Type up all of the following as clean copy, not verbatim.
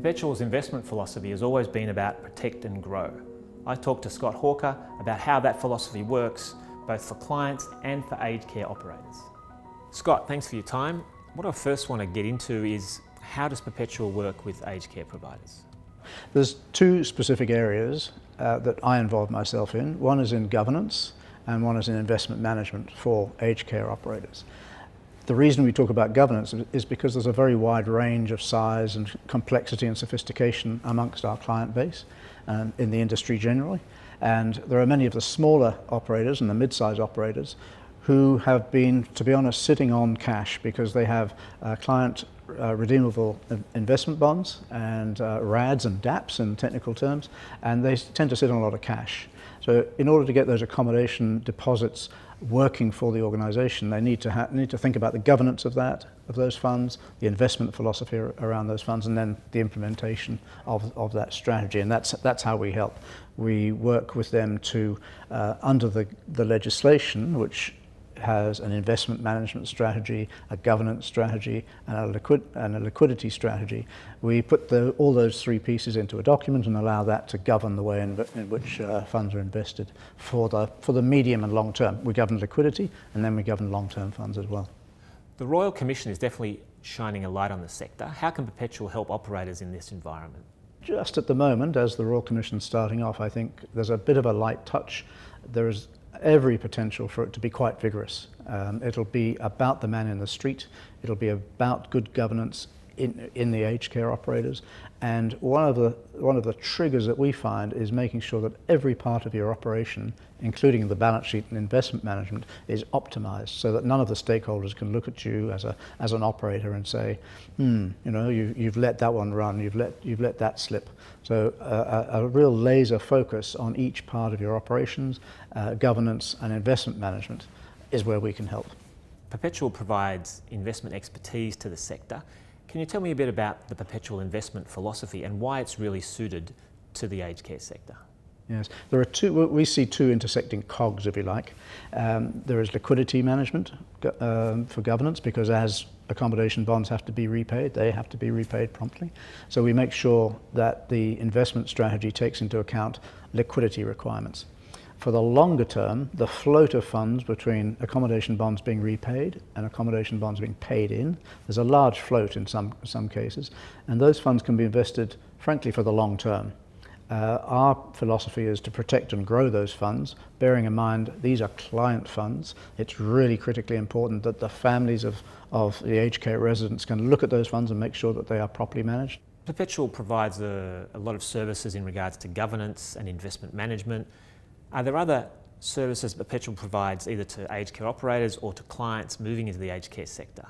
Perpetual's investment philosophy has always been about protect and grow. I talked to Scott Hawker about how that philosophy works, both for clients and for aged care operators. Scott, thanks for your time. What I first want to get into is, how does Perpetual work with aged care providers? There's two specific areas that I involve myself in. One is in governance and one is in investment management for aged care operators. The reason we talk about governance is because there's a very wide range of size and complexity and sophistication amongst our client base in the industry generally. And there are many of the smaller operators and the mid-size operators who have been, to be honest, sitting on cash because they have client redeemable investment bonds and RADs and DAPs in technical terms, and they tend to sit on a lot of cash. So in order to get those accommodation deposits working for the organisation, they need to think about the governance of those funds, the investment philosophy around those funds, and then the implementation of that strategy. And that's how we help. We work with them to, under the legislation, which has an investment management strategy, a governance strategy, and a liquidity strategy. We put all those three pieces into a document and allow that to govern the way in which funds are invested for the medium and long term. We govern liquidity, and then we govern long-term funds as well. The Royal Commission is definitely shining a light on the sector. How can Perpetual help operators in this environment? Just at the moment, as the Royal Commission's starting off, I think there's a bit of a light touch. There is every potential for it to be quite vigorous. It'll be about the man in the street. It'll be about good governance in the aged care operators. And one of the triggers that we find is making sure that every part of your operation, including the balance sheet and investment management, is optimized so that none of the stakeholders can look at you as an operator and say, you've let that one run, you've let that slip. So a real laser focus on each part of your operations, governance and investment management is where we can help. Perpetual provides investment expertise to the sector. Can you tell me a bit about the Perpetual investment philosophy and why it's really suited to the aged care sector? Yes, we see two intersecting cogs, if you like. There is liquidity management for governance, because as accommodation bonds have to be repaid, they have to be repaid promptly. So we make sure that the investment strategy takes into account liquidity requirements. For the longer term, the float of funds between accommodation bonds being repaid and accommodation bonds being paid in, there's a large float in some cases, and those funds can be invested, frankly, for the long term. Our philosophy is to protect and grow those funds, bearing in mind these are client funds. It's really critically important that the families of the aged care residents can look at those funds and make sure that they are properly managed. Perpetual provides a lot of services in regards to governance and investment management. Are there other services Perpetual provides either to aged care operators or to clients moving into the aged care sector?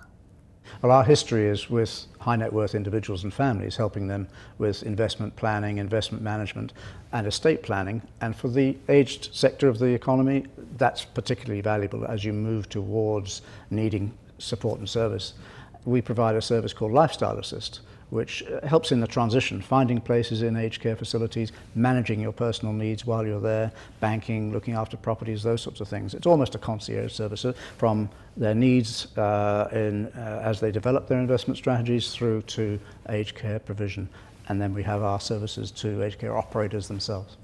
Well, our history is with high net worth individuals and families, helping them with investment planning, investment management and estate planning. And for the aged sector of the economy, that's particularly valuable as you move towards needing support and service. We provide a service called Lifestyle Assist, which helps in the transition, finding places in aged care facilities, managing your personal needs while you're there, banking, looking after properties, those sorts of things. It's almost a concierge service from their needs as they develop their investment strategies through to aged care provision. And then we have our services to aged care operators themselves.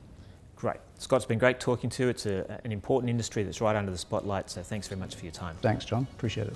Great. Scott, it's been great talking to you. It's an important industry that's right under the spotlight, so thanks very much for your time. Thanks, John. Appreciate it.